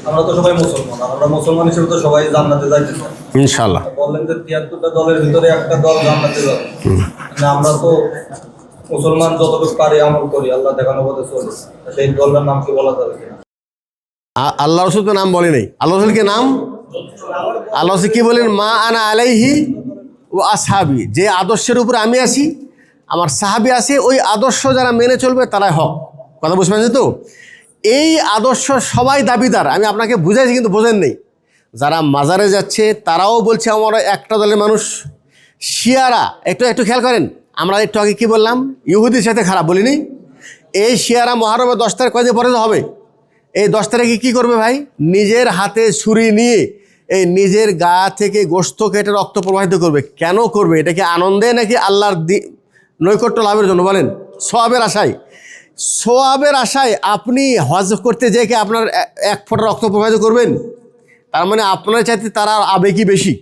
আমরা তো সবাই মুসলমান, আমরা মুসলমান হিসেবে তো সবাই জান্নাতে যাইতেছি ইনশাআল্লাহ। বললেন যে 73টা দলের ভিতরে একটা দল জান্নাতে যাবে, মানে আমরা তো মুসলমান যতটুকু পারি আমল করি, আল্লাহ দেখানো পথে চলি, সেই দলের নাম কি বলা যাবে কিনা? আল্লাহ রসুল তো নাম বলে নেই। আল্লাহ রসুলকে নাম আল্লাহ রসুল কি বলেন? মা আনা আলাইহি ও আসহাবি, যে আদর্শের উপর আমি আছি, আমার সাহাবি আছে, ওই আদর্শ যারা মেনে চলবে তারাই হক। কথা বুঝতে পারছেন তো? এই আদর্শ সবাই দাবিদার। আমি আপনাকে বুঝাইছি কিন্তু বোঝেন নেই। যারা মাজারে যাচ্ছে তারাও বলছে আমরা একটা দলের মানুষ। শিয়ারা একটু একটু খেয়াল করেন, আমরা একটু আগে কী বললাম? ইহুদির সাথে খারাপ বলিনি? এই শিয়ারা মহরমে 10 তারিখ কয়দিন পরে তো হবে। এই 10 তারিখে কী করবে ভাই? নিজের হাতে ছুরি নিয়ে এই নিজের গা থেকে গোশত কেটে রক্ত প্রবাহিত করবে। কেন করবে? এটা কি আনন্দে নাকি আল্লাহর নৈকট্য লাভের জন্য? বলেন। সোয়াবের আশায়। সোয়াবের আশায় আপনি হজ করতে যেয়ে কি আপনার এক ফোঁটা রক্ত প্রবাহিত করবেন? তার মানে আপনার চাইতে তারা আবেগী বেশি।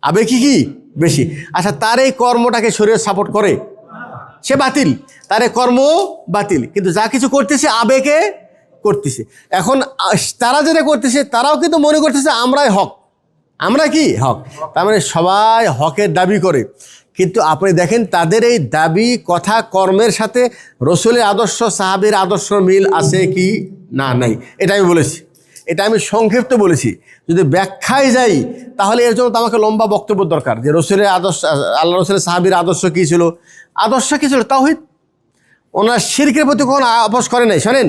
আবেগী কি বেশি? আচ্ছা, তার এই কর্মটাকে শরীর সাপোর্ট করে? সে বাতিল, তার এই কর্ম বাতিল। কিন্তু যা কিছু করতেছে আবেগে করতেছে। এখন তারা যেটা করতেছে তারাও কিন্তু মনে করতেছে আমরাই হক, আমরা কি হক। তার মানে সবাই হকের দাবি করে। কিন্তু আপনি দেখেন তাদের এই দাবি কথা কর্মের সাথে রসুলের আদর্শ সাহাবীর আদর্শ মিল আছে কি না? নাই। এটা আমি বলেছি, এটা আমি সংক্ষিপ্ত বলেছি। যদি ব্যাখ্যায় যাই তাহলে এর জন্য তো আমাকে লম্বা বক্তব্য দরকার, যে রসুলের আদর্শ, আল্লাহ রসুলের সাহাবীর আদর্শ কী ছিল। আদর্শ কী ছিল? তাওহীদ। ওনার শিরকের প্রতি কোনো আপোষ করে নাই। শোনেন,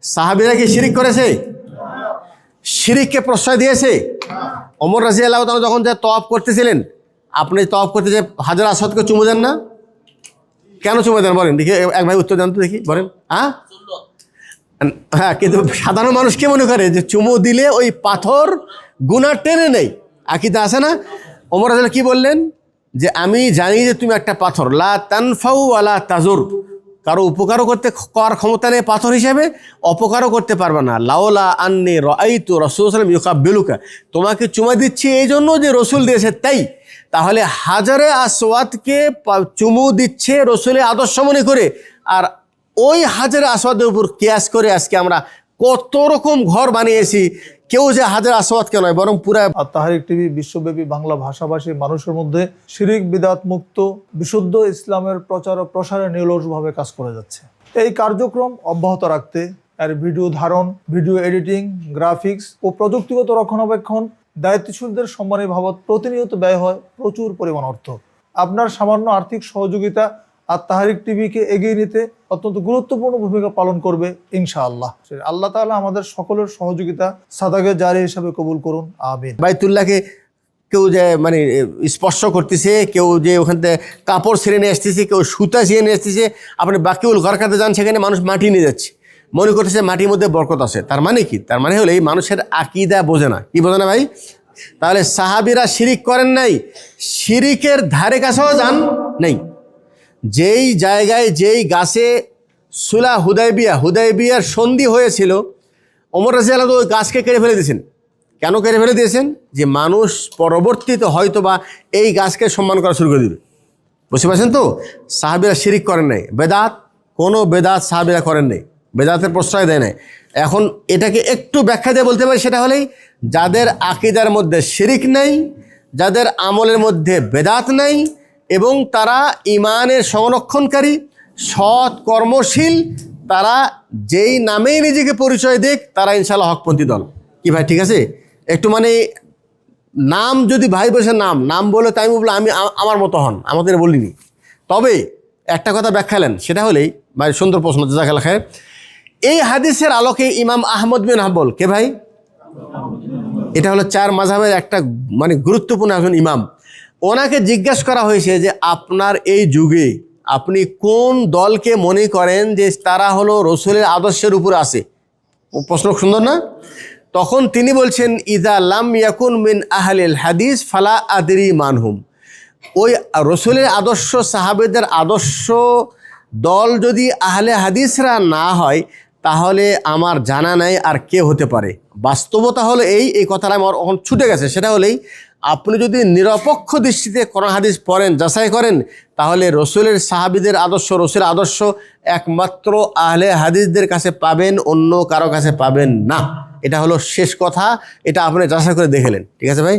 সাহাবীরা কি শিরিক করেছে? শিরিককে প্রশ্রয় দিয়েছে? ওমর রাদিয়াল্লাহু তাআলা যখন যে তওয়াফ করতেছিলেন, আপনি তওয়াফ করতে যে হাজর আসওয়াদকে চুমু দেন না? কেন চুমু দেন বলেন দেখি? এক ভাই উত্তর দেন তো দেখি, বলেন। হ্যাঁ, কিন্তু সাধারণ মানুষ কে মনে করে যে চুমু দিলে ওই পাথর গুনাহ টেনে নেই। আকীদা আছে না? ওমর রাদিয়াল্লাহু কি বললেন? যে আমি জানি যে তুমি একটা পাথর, লা তানফাউ ওয়ালা তাজুর, কারো উপকারও করতে করার ক্ষমতা নেই পাথর হিসেবে, অপকারও করতে পারবে না। লাওলা আন্নী রাআইতু রাসূলুল্লাহ সাল্লাল্লাহু আলাইহি ওয়াসাল্লাম ইউকাব্বিলুকা, তোমাকে চুমা দিচ্ছি এই জন্য যে রসুল দিয়েছে তাই। তাহলে হাজারে আসওয়াদকে চুমু দিচ্ছে রসুলের আদর্শ মনে করে, আর ওই হাজারে আসওয়াদের উপর কিয়াস করে আজকে আমরা কত রকম ঘর বানিয়েছি। কেউ যে হাজার আসওয়াদকে নয়, বরং পুরা তাহরিক টিভি বিশ্বব্যাপী বাংলা ভাষাভাষী মানুষের মধ্যে শিরিক বিদআত মুক্ত বিশুদ্ধ ইসলামের প্রচার ও প্রসারে নিরলসভাবে কাজ করে যাচ্ছে। এই কার্যক্রম অব্যাহত রাখতে এর ভিডিও ধারণ, ভিডিও এডিটিং, গ্রাফিক্স ও প্রযুক্তিগত রক্ষণাবেক্ষণ দায়িত্বশীলদের সম্মানী বাবদ প্রতিনিয়ত ব্যয় হয় প্রচুর পরিমাণ অর্থ। আপনার সামান্য আর্থিক সহযোগিতা তাহরিক টিভিকে এগিয়ে নিতে অত্যন্ত গুরুত্বপূর্ণ ভূমিকা পালন করবে ইনশাআল্লাহ। আল্লাহ তাআলা আমাদের সকলের সহযোগিতা সাদাকে জারি হিসাবে কবুল করুন, আমিন। বাইতুল্লাহকে কেউ যে মানে স্পর্শ করতেছে, কেউ যে ওখান থেকে কাপড় ছিঁড়ে নিয়ে আসতেছে, কেউ সুতা ছিঁড়ে নিয়ে আসতেছে। আপনি বাকিউল গরকাতে যান, সেখানে মানুষ মাটি নিয়ে যাচ্ছে, মনে করতেছে মাটির মধ্যে বরকত আছে। তার মানে কি? তার মানে হলো এই মানুষের আকীদা বোঝে না। কি বোঝে না ভাই? তাহলে সাহাবীরা শিরিক করেন নাই, শিরিকের ধারে কাছেও যান নাই। যেই জায়গায় যেই গাছে সুলা হুদাইবিয়ার সন্ধি হয়েছিল, ওমর রাদিয়াল্লাহু ওই গাছকে কেটে ফেলে দিয়েছেন। কেন কেটে ফেলে দিয়েছেন? যে মানুষ পরবর্তীতে হয়তো বা এই গাছকে সম্মান করা শুরু করে দেবে। বুঝতে পারছেন তো? সাহাবীরা শিরিক করেন নাই। বেদাত, কোনো বেদাত সাহাবীরা করেন নাই, বেদাতের প্রশ্রয় দেয় নাই। এখন এটাকে একটু ব্যাখ্যা দিয়ে বলতে পারি, সেটা হলেই যাদের আকীদার মধ্যে শিরিক নাই, যাদের আমলের মধ্যে বেদাত নাই, এবং তারা ইমানের সংরক্ষণকারী, সৎ কর্মশীল, তারা যেই নামেই নিজেকে পরিচয় দেখ, তারা ইনশাআল্লাহ হকপন্থী দল। কি ভাই ঠিক আছে? একটু মানে নাম যদি ভাই বসে নাম বলে তাই বললো আমি আমার মতো হন, আমাদের বলিনি। তবে একটা কথা ব্যাখ্যালেন, সেটা হলেই ভাই সুন্দর প্রশ্ন, জাযাকাল্লাহ খায়ের। এই হাদিসের আলোকে ইমাম আহমদ বিন হাম্বল, কে ভাই? এটা হলো 4 মাযহাবের একটা মানে গুরুত্বপূর্ণ একজন ইমাম। ওনাকে জিজ্ঞাসা করা হয়েছে যে আপনার এই যুগে আপনি কোন দলকে মনে করেন যে তারা হলো রসুলের আদর্শের উপর আছে? প্রশ্ন সুন্দর না? তখন তিনি বলছেন, ইযা লাম ইয়াকুন মিন আহলিল হাদিস ফালা আদরি মানহুম। ওই রসুলের আদর্শ, সাহাবেদের আদর্শ দল যদি আহলে হাদিসরা না হয়, তাহলে আমার জানা নাই আর কে হতে পারে। বাস্তবতা হলো এই কথাটা আমার এখন ছুটে গেছে। সেটা হলেই আপনি যদি নিরপেক্ষ দৃষ্টিতে কোরআন হাদিস পড়েন, যাচাই করেন, তাহলে রসুলের সাহাবীদের আদর্শ, রসুলের আদর্শ একমাত্র আহলে হাদিসদের কাছে পাবেন, অন্য কারো কাছে পাবেন না। এটা হলো শেষ কথা, এটা আপনি যাচাই করে দেখেলেন, ঠিক আছে ভাই?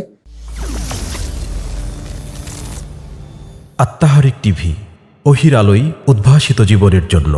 আত্মাহারিক টিভি, ওহির আলোয় উদ্ভাসিত জীবনের জন্য।